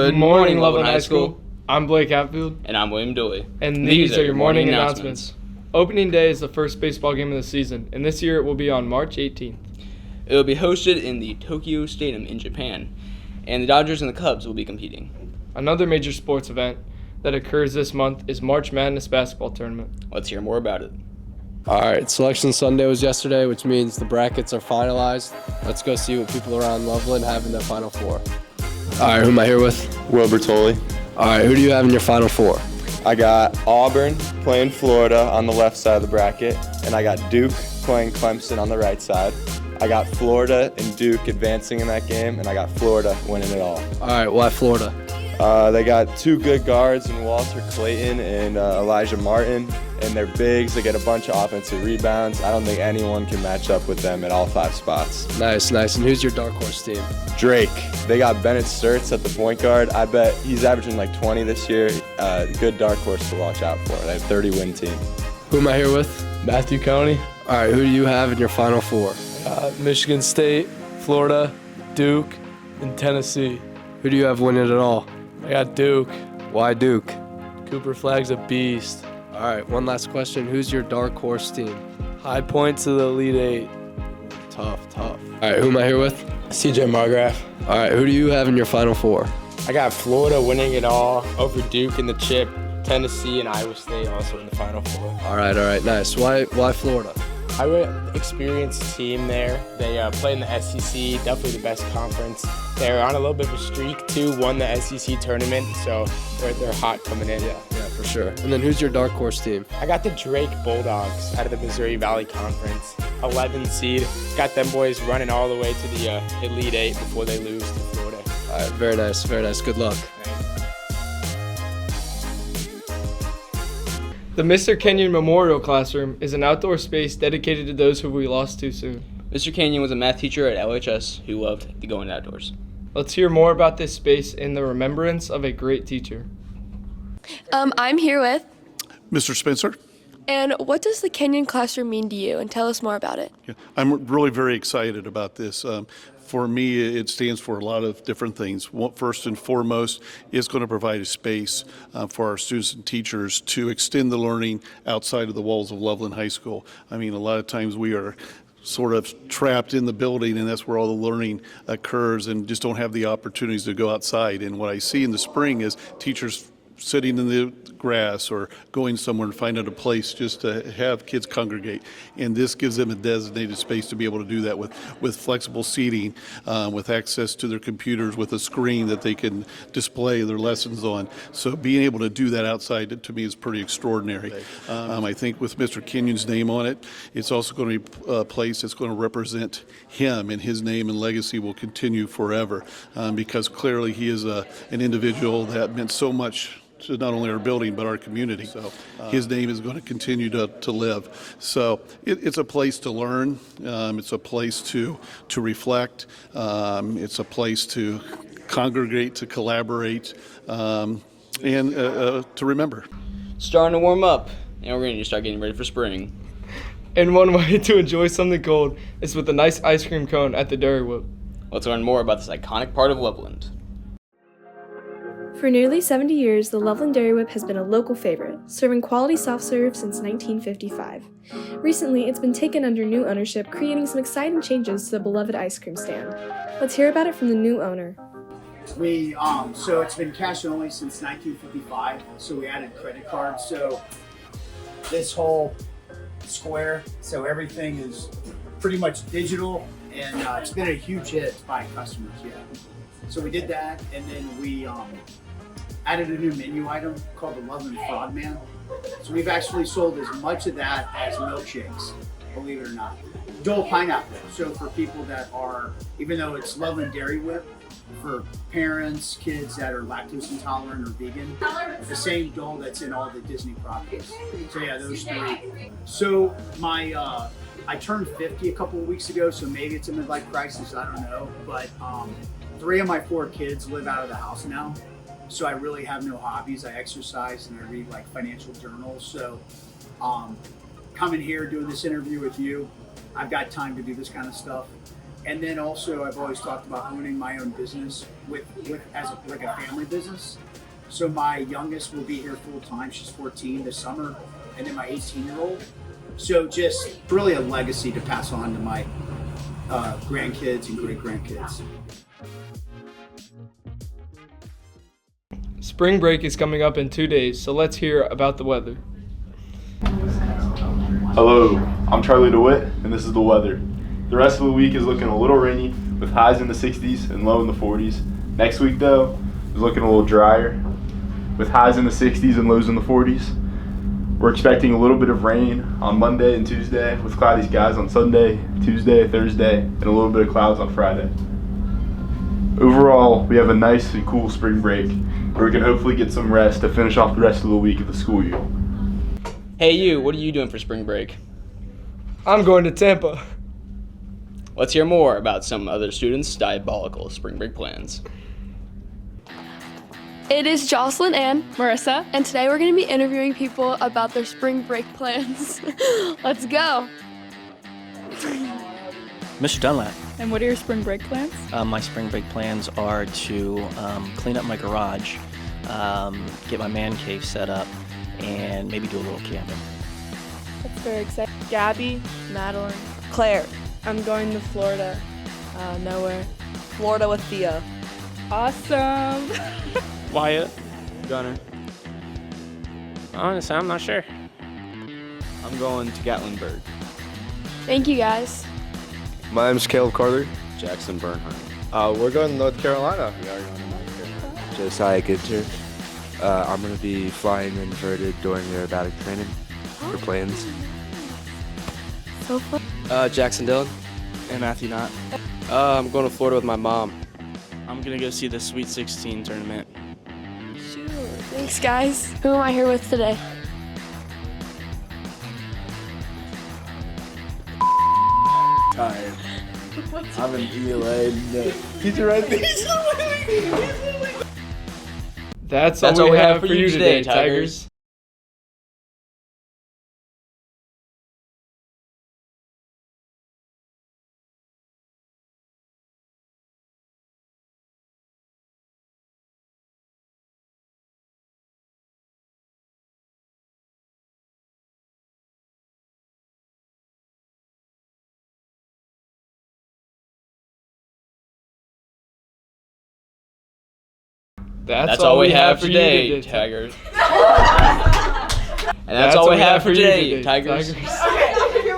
Good morning, Loveland High School. I'm Blake Hatfield. And I'm William Dooley. And these are your morning announcements. Opening day is the first baseball game of the season, and this year it will be on March 18th. It will be hosted in the Tokyo Stadium in Japan, and the Dodgers and the Cubs will be competing. Another major sports event that occurs this month is March Madness basketball tournament. Let's hear more about it. All right, Selection Sunday was yesterday, which means the brackets are finalized. Let's go see what people around Loveland have in their Final Four. All right, who am I here with? Will Bertoli. All right, who do you have in your Final Four? I got Auburn playing Florida on the left side of the bracket, and I got Duke playing Clemson on the right side. I got Florida and Duke advancing in that game, and I got Florida winning it all. All right, why Florida? They got two good guards in Walter Clayton and Elijah Martin, and they're bigs. They get a bunch of offensive rebounds. I don't think anyone can match up with them at all five spots. Nice. And who's your dark horse team? Drake. They got Bennett Sturts at the point guard. I bet he's averaging like 20 this year. Good dark horse to watch out for. They have a 30-win team. Who am I here with? Matthew Coney. All right, who do you have in your Final Four? Michigan State, Florida, Duke, and Tennessee. Who do you have winning it all? I got Duke. Why Duke? Cooper Flag's a beast. All right, one last question. Who's your dark horse team? High Point to the Elite Eight. Tough. All right, who am I here with? CJ Margraf. All right, who do you have in your Final Four? I got Florida winning it all over Duke in the chip. Tennessee and Iowa State also in the Final Four. All right, nice. Why Florida? I would experienced team there. They play in the SEC, definitely the best conference. They're on a little bit of a streak too. Won the SEC tournament, so they're hot coming in. Yeah, for sure. And then who's your dark horse team? I got the Drake Bulldogs out of the Missouri Valley Conference, 11 seed. Got them boys running all the way to the Elite Eight before they lose to Florida. All right, very nice. Good luck. The Mr. Kenyon Memorial Classroom is an outdoor space dedicated to those who we lost too soon. Mr. Kenyon was a math teacher at LHS who loved to go outdoors. Let's hear more about this space in the remembrance of a great teacher. I'm here with Mr. Spencer. And what does the Kenyon Classroom mean to you? And tell us more about it. Yeah, I'm really very excited about this. For me, it stands for a lot of different things. First and foremost, it's going to provide a space for our students and teachers to extend the learning outside of the walls of Loveland High School. I mean, a lot of times we are sort of trapped in the building, and that's where all the learning occurs, and just don't have the opportunities to go outside. And what I see in the spring is teachers sitting in the grass or going somewhere and finding a place just to have kids congregate. And this gives them a designated space to be able to do that with flexible seating, with access to their computers, with a screen that they can display their lessons on. So being able to do that outside, to me, is pretty extraordinary. I think with Mr. Kenyon's name on it, it's also going to be a place that's going to represent him, and his name and legacy will continue forever, because clearly he is an individual that meant so much to not only our building but our community. So his name is going to continue to live. So it's a place to learn. It's a place to reflect. It's a place to congregate, to collaborate, and to remember. Starting to warm up, and we're going to start getting ready for spring. And one way to enjoy something cold is with a nice ice cream cone at the Dairy Whip. Let's learn more about this iconic part of Loveland. For nearly 70 years, the Loveland Dairy Whip has been a local favorite, serving quality soft serve since 1955. Recently, it's been taken under new ownership, creating some exciting changes to the beloved ice cream stand. Let's hear about it from the new owner. So it's been cash only since 1955, so we added credit cards. So this whole square, so everything is pretty much digital, and it's been a huge hit by customers, yeah. So we did that, and then we added a new menu item called the Loveland Frogman. So we've actually sold as much of that as milkshakes, believe it or not. Dole pineapple, so for people that are, even though it's Loveland Dairy Whip, for parents, kids that are lactose intolerant or vegan, the same Dole that's in all the Disney properties. So yeah, those three. So I turned 50 a couple of weeks ago, so maybe it's a midlife crisis, I don't know. But 3 of my 4 kids live out of the house now. So I really have no hobbies. I exercise and I read like financial journals. So coming here, doing this interview with you, I've got time to do this kind of stuff. And then also, I've always talked about owning my own business as like a family business. So my youngest will be here full time. She's 14 this summer, and then my 18-year-old. So just really a legacy to pass on to my grandkids and great grandkids. Spring break is coming up in 2 days, so let's hear about the weather. Hello, I'm Charlie DeWitt, and this is the weather. The rest of the week is looking a little rainy, with highs in the 60s and low in the 40s. Next week, though, is looking a little drier, with highs in the 60s and lows in the 40s. We're expecting a little bit of rain on Monday and Tuesday, with cloudy skies on Sunday, Tuesday, Thursday, and a little bit of clouds on Friday. Overall, we have a nice and cool spring break, where we can hopefully get some rest to finish off the rest of the week of the school year. Hey you, what are you doing for spring break? I'm going to Tampa. Let's hear more about some other students' diabolical spring break plans. It is Jocelyn and Marissa. and today we're going to be interviewing people about their spring break plans. Let's go. Mr. Dunlap. And what are your spring break plans? My spring break plans are to clean up my garage, get my man cave set up, and maybe do a little camping. That's very exciting. Gabby, Madeline, Claire. I'm going to Florida. Nowhere. Florida with Thea. Awesome. Wyatt. Gunner. Honestly, I'm not sure. I'm going to Gatlinburg. Thank you guys. My name's Caleb Carter. Jackson Bernheim. We're going to North Carolina. We are going to North Carolina. Josiah Ginter. I'm going to be flying inverted during aerobatic training for planes. So fun. Jackson Dillon. And Matthew Knott. I'm going to Florida with my mom. I'm going to go see the Sweet 16 tournament. Sure. Thanks, guys. Who am I here with today? Tired. I'm in ELA. No. Teacher right there. That's all we have for you today, Tigers. That's all we have for today, Tigers. And that's all we have for today, Tigers.